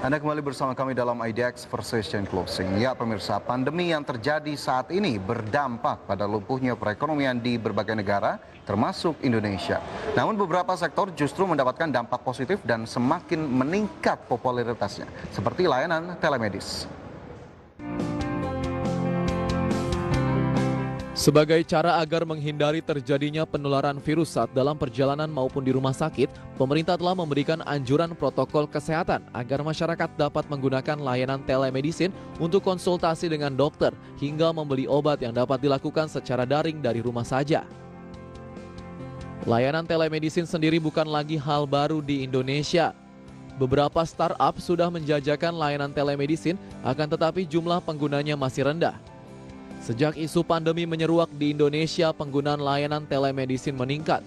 Anda kembali bersama kami dalam IDX Precision Closing. Ya pemirsa, pandemi yang terjadi saat ini berdampak pada lumpuhnya perekonomian di berbagai negara, termasuk Indonesia. Namun beberapa sektor justru mendapatkan dampak positif dan semakin meningkat popularitasnya, seperti layanan telemedis. Sebagai cara agar menghindari terjadinya penularan virus saat dalam perjalanan maupun di rumah sakit, pemerintah telah memberikan anjuran protokol kesehatan agar masyarakat dapat menggunakan layanan telemedicine untuk konsultasi dengan dokter hingga membeli obat yang dapat dilakukan secara daring dari rumah saja. Layanan telemedicine sendiri bukan lagi hal baru di Indonesia. Beberapa startup sudah menjajakan layanan telemedicine, akan tetapi jumlah penggunanya masih rendah. Sejak isu pandemi menyeruak di Indonesia, penggunaan layanan telemedicine meningkat.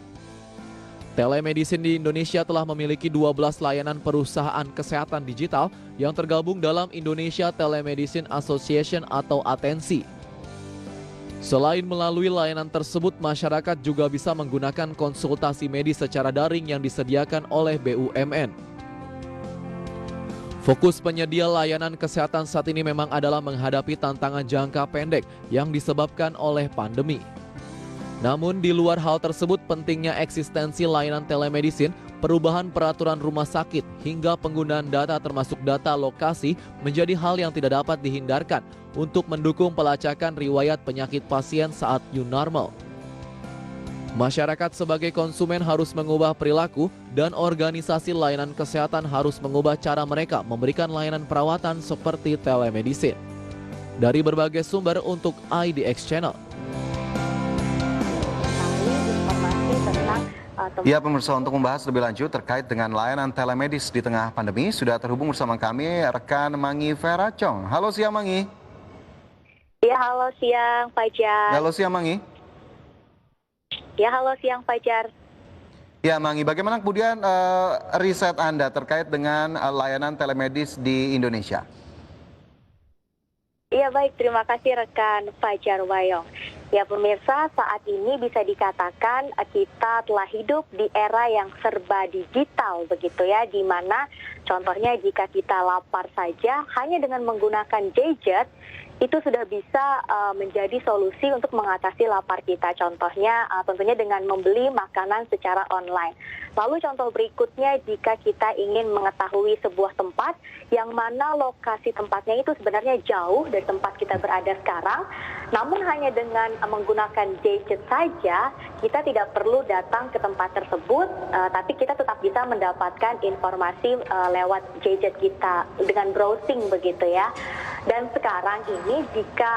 Telemedicine di Indonesia telah memiliki 12 layanan perusahaan kesehatan digital yang tergabung dalam Indonesia Telemedicine Association atau ATENSI. Selain melalui layanan tersebut, masyarakat juga bisa menggunakan konsultasi medis secara daring yang disediakan oleh BUMN. Fokus penyedia layanan kesehatan saat ini memang adalah menghadapi tantangan jangka pendek yang disebabkan oleh pandemi. Namun di luar hal tersebut, pentingnya eksistensi layanan telemedicine, perubahan peraturan rumah sakit, hingga penggunaan data termasuk data lokasi menjadi hal yang tidak dapat dihindarkan untuk mendukung pelacakan riwayat penyakit pasien saat new normal. Masyarakat sebagai konsumen harus mengubah perilaku dan organisasi layanan kesehatan harus mengubah cara mereka memberikan layanan perawatan seperti telemedicine. Dari berbagai sumber untuk IDX Channel. Ya pemirsa, untuk membahas lebih lanjut terkait dengan layanan telemedis di tengah pandemi, sudah terhubung bersama kami rekan Mangi Vera Chong. Halo siang Mangi. Ya halo siang Fajar. Halo siang Mangi. Ya halo siang Fajar. Ya Mangi, bagaimana kemudian riset Anda terkait dengan layanan telemedis di Indonesia? Iya baik, terima kasih rekan Fajar Wayong. Ya pemirsa, saat ini bisa dikatakan kita telah hidup di era yang serba digital begitu ya, di mana contohnya jika kita lapar saja hanya dengan menggunakan gadget itu sudah bisa menjadi solusi untuk mengatasi lapar kita. Contohnya tentunya dengan membeli makanan secara online. Lalu contoh berikutnya, jika kita ingin mengetahui sebuah tempat yang mana lokasi tempatnya itu sebenarnya jauh dari tempat kita berada sekarang, namun hanya dengan menggunakan gadget saja, kita tidak perlu datang ke tempat tersebut, tapi kita tetap bisa mendapatkan informasi lewat gadget kita dengan browsing begitu ya. Dan sekarang ini jika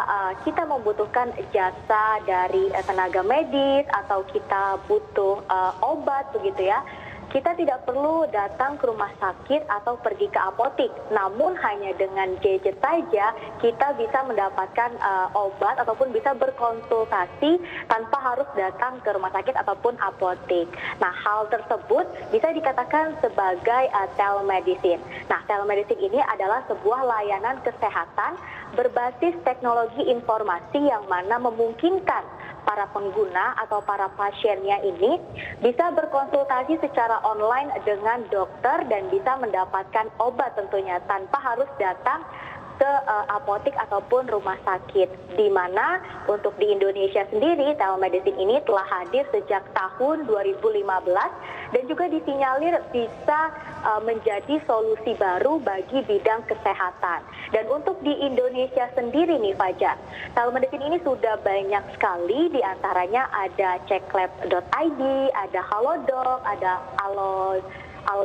kita membutuhkan jasa dari tenaga medis atau kita butuh obat begitu ya, kita tidak perlu datang ke rumah sakit atau pergi ke apotik. Namun hanya dengan gadget saja kita bisa mendapatkan obat ataupun bisa berkonsultasi tanpa harus datang ke rumah sakit ataupun apotik. Nah, hal tersebut bisa dikatakan sebagai telemedicine. Nah, telemedicine ini adalah sebuah layanan kesehatan berbasis teknologi informasi yang mana memungkinkan para pengguna atau para pasiennya ini bisa berkonsultasi secara online dengan dokter dan bisa mendapatkan obat tentunya tanpa harus datang ke apotik ataupun rumah sakit. Di mana untuk di Indonesia sendiri telemedicine ini telah hadir sejak tahun 2015 dan juga disinyalir bisa menjadi solusi baru bagi bidang kesehatan. Dan untuk di Indonesia sendiri nih Fajar, telemedicine ini sudah banyak sekali, diantaranya ada ceklab.id, ada Halodoc, ada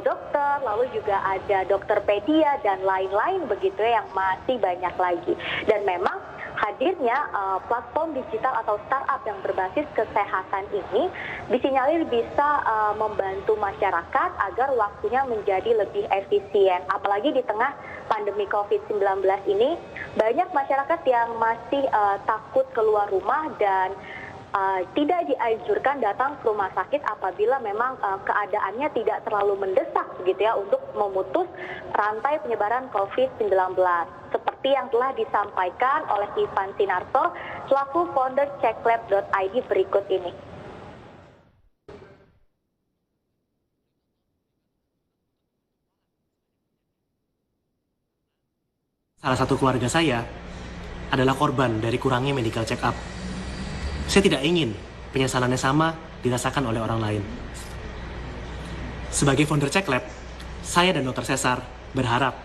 Dokter, lalu juga ada Dokterpedia dan lain-lain begitu ya, yang masih banyak lagi. Dan memang hadirnya platform digital atau startup yang berbasis kesehatan ini disinyalir bisa membantu masyarakat agar waktunya menjadi lebih efisien. Apalagi di tengah pandemi COVID-19 ini, banyak masyarakat yang masih takut keluar rumah dan tidak dianjurkan datang ke rumah sakit apabila memang keadaannya tidak terlalu mendesak begitu ya untuk memutus rantai penyebaran COVID-19. Seperti yang telah disampaikan oleh Ivan Sinarto selaku founder ceklab.id berikut ini. Salah satu keluarga saya adalah korban dari kurangnya medical check up. Saya tidak ingin penyesalannya sama dirasakan oleh orang lain. Sebagai founder Check Lab, saya dan Dr. Cesar berharap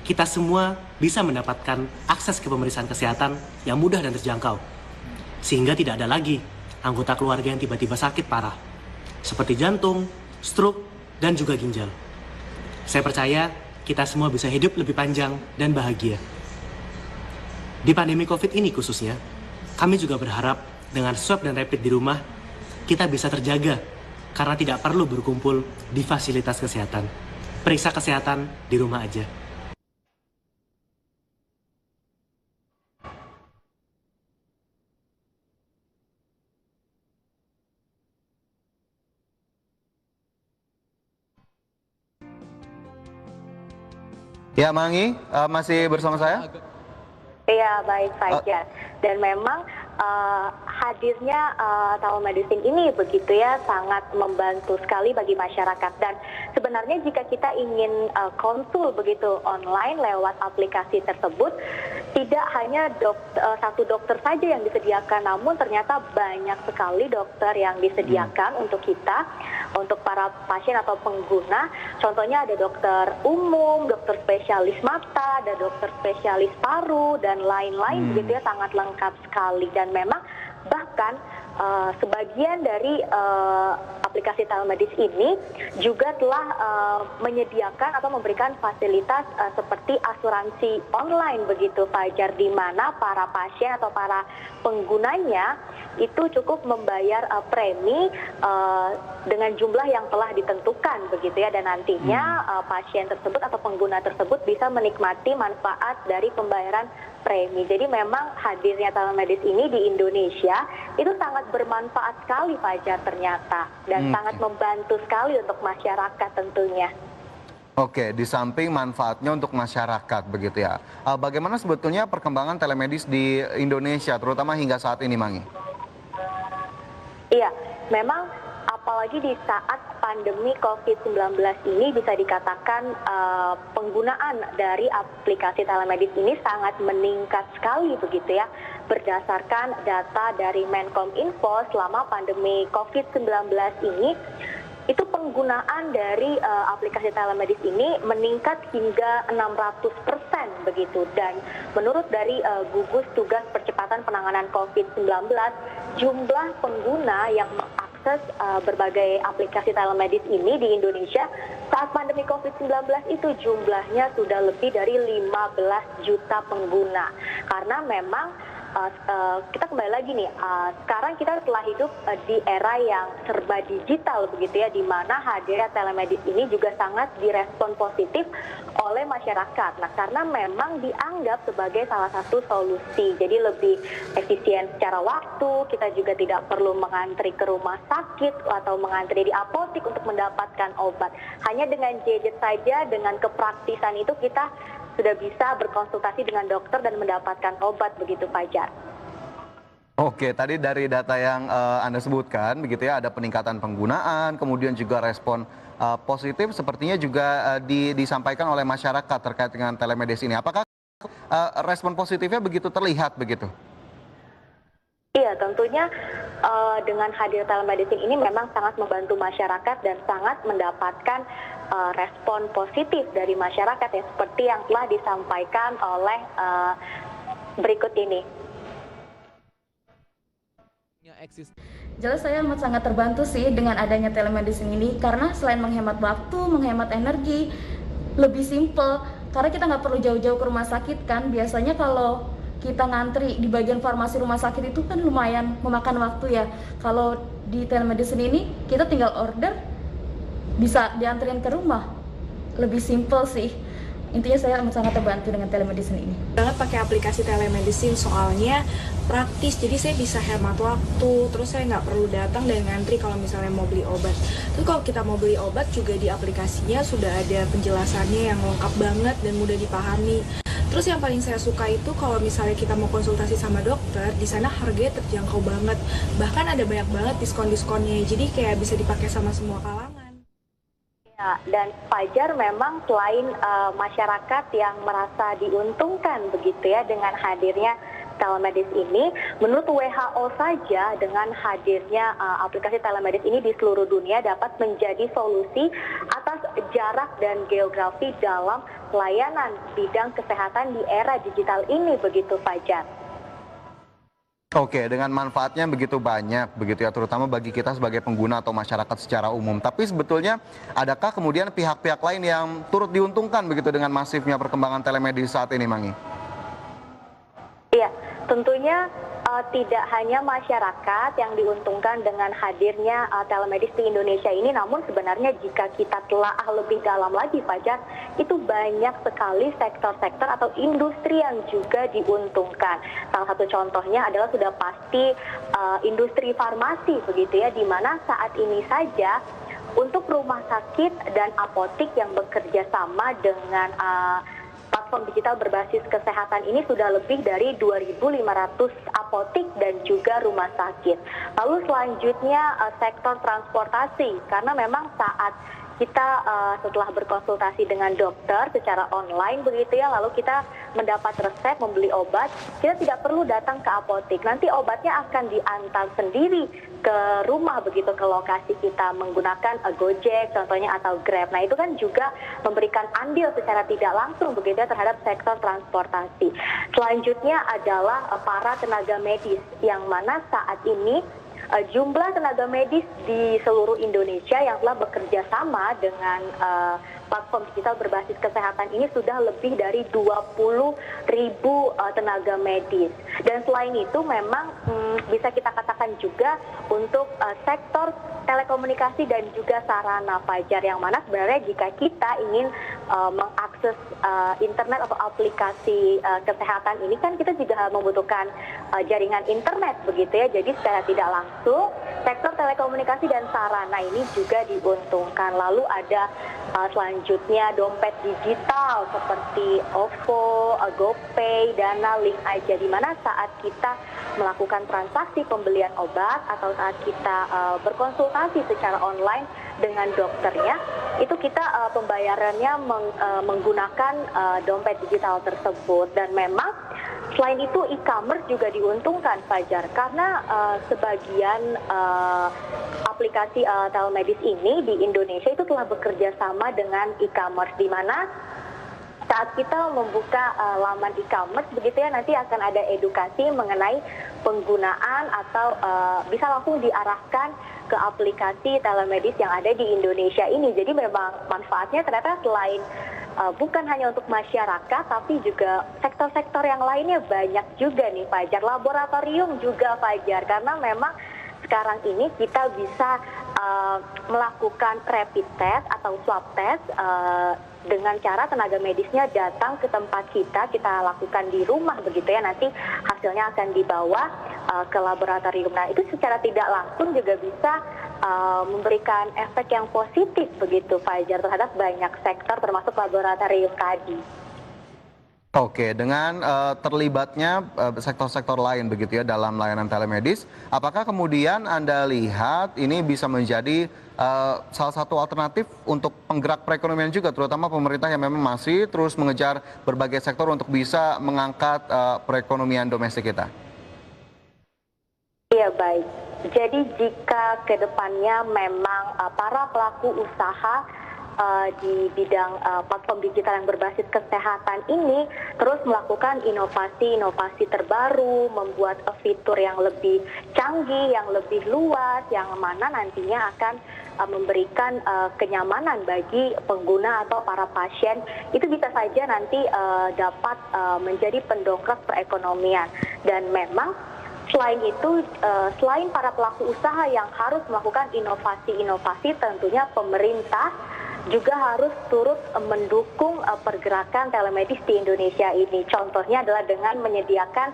kita semua bisa mendapatkan akses ke pemeriksaan kesehatan yang mudah dan terjangkau. Sehingga tidak ada lagi anggota keluarga yang tiba-tiba sakit parah, seperti jantung, stroke, dan juga ginjal. Saya percaya kita semua bisa hidup lebih panjang dan bahagia. Di pandemi COVID ini khususnya, kami juga berharap dengan swab dan rapid di rumah, kita bisa terjaga karena tidak perlu berkumpul di fasilitas kesehatan. Periksa kesehatan di rumah aja. Ya, Mangi, masih bersama saya? Iya, baik Fajar. Dan memang hadirnya telemedicine ini begitu ya sangat membantu sekali bagi masyarakat. Dan sebenarnya jika kita ingin konsul begitu online lewat aplikasi tersebut, tidak hanya satu dokter saja yang disediakan, namun ternyata banyak sekali dokter yang disediakan untuk kita, untuk para pasien atau pengguna. Contohnya ada dokter umum, dokter spesialis mata, ada dokter spesialis paru, dan lain-lain begitu ya, sangat lengkap sekali. Dan memang bahkan sebagian dari aplikasi telemedicine ini juga telah menyediakan atau memberikan fasilitas seperti asuransi online begitu Fajar, di mana para pasien atau para penggunanya itu cukup membayar premi dengan jumlah yang telah ditentukan begitu ya, dan nantinya pasien tersebut atau pengguna tersebut bisa menikmati manfaat dari pembayaran premi. Jadi memang hadirnya telemedicine ini di Indonesia itu sangat bermanfaat sekali Fajar ternyata, dan sangat membantu sekali untuk masyarakat tentunya. Oke, di samping manfaatnya untuk masyarakat begitu ya. Bagaimana sebetulnya perkembangan telemedis di Indonesia, terutama hingga saat ini, Mangi? Iya, memang apalagi di saat pandemi COVID-19 ini bisa dikatakan penggunaan dari aplikasi telemedicine ini sangat meningkat sekali begitu ya. Berdasarkan data dari Menkominfo, selama pandemi COVID-19 ini, itu penggunaan dari aplikasi telemedicine ini meningkat hingga 600% begitu. Dan menurut dari gugus tugas percepatan penanganan COVID-19, jumlah pengguna yang mengakses berbagai aplikasi telemedicine ini di Indonesia saat pandemi COVID-19 itu jumlahnya sudah lebih dari 15 juta pengguna. Karena memang kita kembali lagi nih, sekarang kita telah hidup di era yang serba digital begitu ya, di mana hadirnya telemedicine ini juga sangat direspon positif oleh masyarakat. Nah, karena memang dianggap sebagai salah satu solusi, jadi lebih efisien secara waktu, kita juga tidak perlu mengantri ke rumah sakit atau mengantri di apotek untuk mendapatkan obat. Hanya dengan gadget saja, dengan kepraktisan itu kita sudah bisa berkonsultasi dengan dokter dan mendapatkan obat begitu Fajar. Oke, tadi dari data yang Anda sebutkan begitu ya, ada peningkatan penggunaan, kemudian juga respon positif sepertinya juga disampaikan oleh masyarakat terkait dengan telemedicine ini. Apakah respon positifnya begitu terlihat begitu? Iya, tentunya dengan hadir telemedicine ini memang sangat membantu masyarakat dan sangat mendapatkan respon positif dari masyarakat ya, seperti yang telah disampaikan oleh berikut ini. Jelas saya sangat terbantu sih dengan adanya telemedicine ini, karena selain menghemat waktu, menghemat energi, lebih simple. Karena kita nggak perlu jauh-jauh ke rumah sakit kan. Biasanya kalau kita ngantri di bagian farmasi rumah sakit itu kan lumayan memakan waktu ya. Kalau di telemedicine ini kita tinggal order, bisa dianterin ke rumah. Lebih simple sih. Intinya saya sangat terbantu dengan telemedicine ini. Banget pakai aplikasi telemedicine soalnya praktis, jadi saya bisa hemat waktu, terus saya nggak perlu datang dan ngantri kalau misalnya mau beli obat. Terus kalau kita mau beli obat juga di aplikasinya sudah ada penjelasannya yang lengkap banget dan mudah dipahami. Terus yang paling saya suka itu kalau misalnya kita mau konsultasi sama dokter, di sana harganya terjangkau banget. Bahkan ada banyak banget diskon-diskonnya, jadi kayak bisa dipakai sama semua kalangan. Ya, dan Fajar memang selain masyarakat yang merasa diuntungkan begitu ya dengan hadirnya telemedis ini, menurut WHO saja dengan hadirnya aplikasi telemedis ini di seluruh dunia dapat menjadi solusi atas jarak dan geografi dalam pelayanan bidang kesehatan di era digital ini begitu Fajar. Oke, dengan manfaatnya begitu banyak, begitu ya, terutama bagi kita sebagai pengguna atau masyarakat secara umum. Tapi sebetulnya, adakah kemudian pihak-pihak lain yang turut diuntungkan begitu dengan masifnya perkembangan telemedis saat ini, Mangi? Iya, tentunya tidak hanya masyarakat yang diuntungkan dengan hadirnya telemedis di Indonesia ini, namun sebenarnya jika kita telaah lebih dalam lagi, Fajar, itu banyak sekali sektor-sektor atau industri yang juga diuntungkan. Salah satu contohnya adalah sudah pasti industri farmasi, begitu ya, di mana saat ini saja untuk rumah sakit dan apotik yang bekerja sama dengan platform digital berbasis kesehatan ini sudah lebih dari 2.500 apotik dan juga rumah sakit. Lalu selanjutnya sektor transportasi, karena memang saat kita setelah berkonsultasi dengan dokter secara online begitu ya, lalu kita mendapat resep membeli obat, kita tidak perlu datang ke apotik. Nanti obatnya akan diantar sendiri ke rumah begitu, ke lokasi kita menggunakan Gojek contohnya atau Grab. Nah itu kan juga memberikan andil secara tidak langsung begitu ya terhadap sektor transportasi. Selanjutnya adalah para tenaga medis yang mana saat ini jumlah tenaga medis di seluruh Indonesia yang telah bekerja sama dengan platform digital berbasis kesehatan ini sudah lebih dari 20.000 tenaga medis. Dan selain itu memang bisa kita katakan juga untuk sektor telekomunikasi dan juga sarana Fajar, yang mana sebenarnya jika kita ingin mengakses internet atau aplikasi kesehatan ini kan kita juga membutuhkan jaringan internet begitu ya. Jadi secara tidak langsung sektor telekomunikasi dan sarana ini juga diuntungkan. Lalu ada selanjutnya dompet digital seperti OVO, GoPay, Dana, Link Aja, di mana saat kita melakukan transaksi pembelian obat atau saat kita berkonsultasi secara online dengan dokternya, itu kita pembayarannya menggunakan dompet digital tersebut. Dan memang selain itu e-commerce juga diuntungkan Fajar, karena sebagian aplikasi telemedis ini di Indonesia itu telah bekerja sama dengan e-commerce, di mana saat kita membuka laman e-commerce begitu ya, nanti akan ada edukasi mengenai penggunaan atau bisa langsung diarahkan ke aplikasi telemedis yang ada di Indonesia ini. Jadi memang manfaatnya ternyata selain bukan hanya untuk masyarakat, tapi juga sektor-sektor yang lainnya banyak juga nih Fajar. Laboratorium juga Fajar, karena memang sekarang ini kita bisa melakukan rapid test atau swab test dengan cara tenaga medisnya datang ke tempat kita lakukan di rumah begitu ya, nanti hasilnya akan dibawa ke laboratorium. Nah itu secara tidak langsung juga bisa memberikan efek yang positif begitu Fajar terhadap banyak sektor termasuk laboratorium tadi. Oke, dengan terlibatnya sektor-sektor lain begitu ya dalam layanan telemedis, apakah kemudian Anda lihat ini bisa menjadi salah satu alternatif untuk penggerak perekonomian juga, terutama pemerintah yang memang masih terus mengejar berbagai sektor untuk bisa mengangkat perekonomian domestik kita? Iya baik, jadi jika ke depannya memang para pelaku usaha di bidang platform digital yang berbasis kesehatan ini terus melakukan inovasi-inovasi terbaru, membuat fitur yang lebih canggih, yang lebih luas, yang mana nantinya akan memberikan kenyamanan bagi pengguna atau para pasien, itu bisa saja nanti dapat menjadi pendongkrak perekonomian. Dan memang selain itu, selain para pelaku usaha yang harus melakukan inovasi-inovasi, tentunya pemerintah juga harus turut mendukung pergerakan telemedis di Indonesia ini. Contohnya adalah dengan menyediakan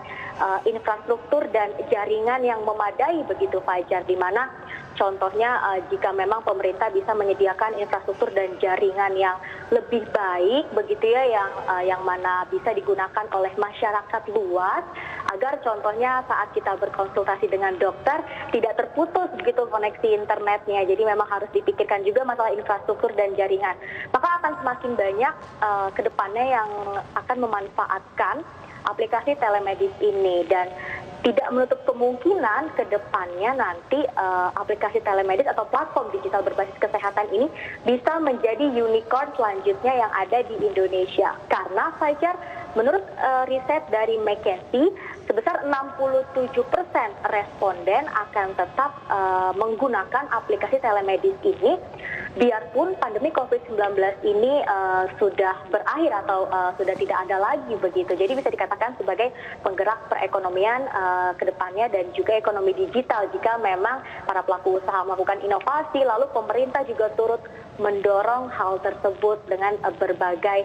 infrastruktur dan jaringan yang memadai begitu Fajar, di mana Contohnya jika memang pemerintah bisa menyediakan infrastruktur dan jaringan yang lebih baik begitu ya, yang mana bisa digunakan oleh masyarakat luas, agar contohnya saat kita berkonsultasi dengan dokter tidak terputus begitu koneksi internetnya. Jadi memang harus dipikirkan juga masalah infrastruktur dan jaringan. Maka akan semakin banyak ke depannya yang akan memanfaatkan aplikasi telemedis ini, dan tidak menutup kemungkinan ke depannya nanti aplikasi telemedis atau platform digital berbasis kesehatan ini bisa menjadi unicorn selanjutnya yang ada di Indonesia. Karena Fajar, menurut riset dari McKinsey, sebesar 67% responden akan tetap menggunakan aplikasi telemedis ini biarpun pandemi COVID-19 ini sudah berakhir atau sudah tidak ada lagi begitu. Jadi bisa dikatakan sebagai penggerak perekonomian ke depannya dan juga ekonomi digital jika memang para pelaku usaha melakukan inovasi, lalu pemerintah juga turut mendorong hal tersebut dengan berbagai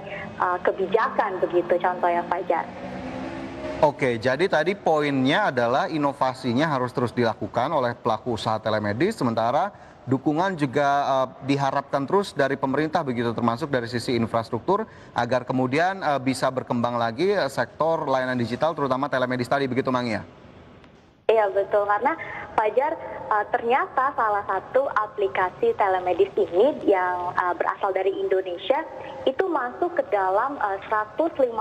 kebijakan begitu contohnya Fajar. Oke, jadi tadi poinnya adalah inovasinya harus terus dilakukan oleh pelaku usaha telemedis, sementara dukungan juga diharapkan terus dari pemerintah begitu, termasuk dari sisi infrastruktur agar kemudian bisa berkembang lagi sektor layanan digital terutama telemedis tadi, begitu Mang ya? Iya betul, karena Fajar ternyata salah satu aplikasi telemedis ini yang berasal dari Indonesia itu masuk ke dalam 150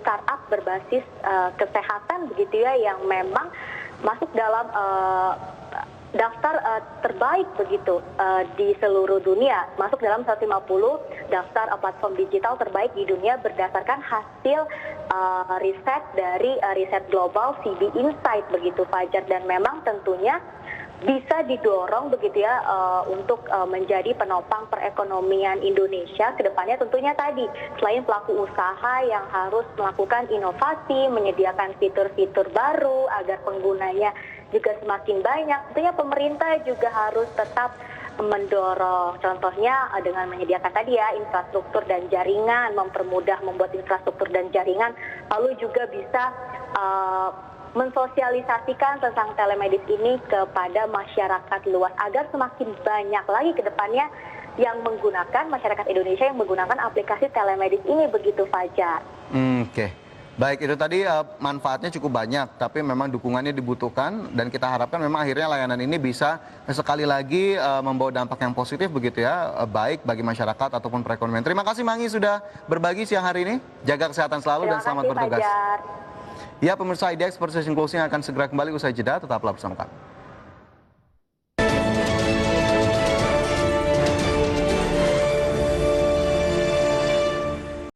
startup berbasis kesehatan begitu ya, yang memang masuk dalam daftar terbaik begitu di seluruh dunia, masuk dalam 150 daftar platform digital terbaik di dunia berdasarkan hasil riset dari riset global CB Insight begitu Fajar, dan memang tentunya bisa didorong begitu ya untuk menjadi penopang perekonomian Indonesia ke depannya. Tentunya tadi selain pelaku usaha yang harus melakukan inovasi, menyediakan fitur-fitur baru agar penggunanya juga semakin banyak, tentunya pemerintah juga harus tetap mendorong, contohnya dengan menyediakan tadi ya infrastruktur dan jaringan, mempermudah membuat infrastruktur dan jaringan, lalu juga bisa mensosialisasikan tentang telemedis ini kepada masyarakat luas agar semakin banyak lagi ke depannya yang menggunakan, masyarakat Indonesia yang menggunakan aplikasi telemedis ini begitu Fajar. Oke. Baik, itu tadi manfaatnya cukup banyak, tapi memang dukungannya dibutuhkan dan kita harapkan memang akhirnya layanan ini bisa sekali lagi membawa dampak yang positif begitu ya, baik bagi masyarakat ataupun perekonomian. Terima kasih Mangi sudah berbagi siang hari ini, jaga kesehatan selalu dan selamat bertugas. Fajar. Ya pemirsa, IDX Precision Closing akan segera kembali usai jeda, tetaplah bersama kami.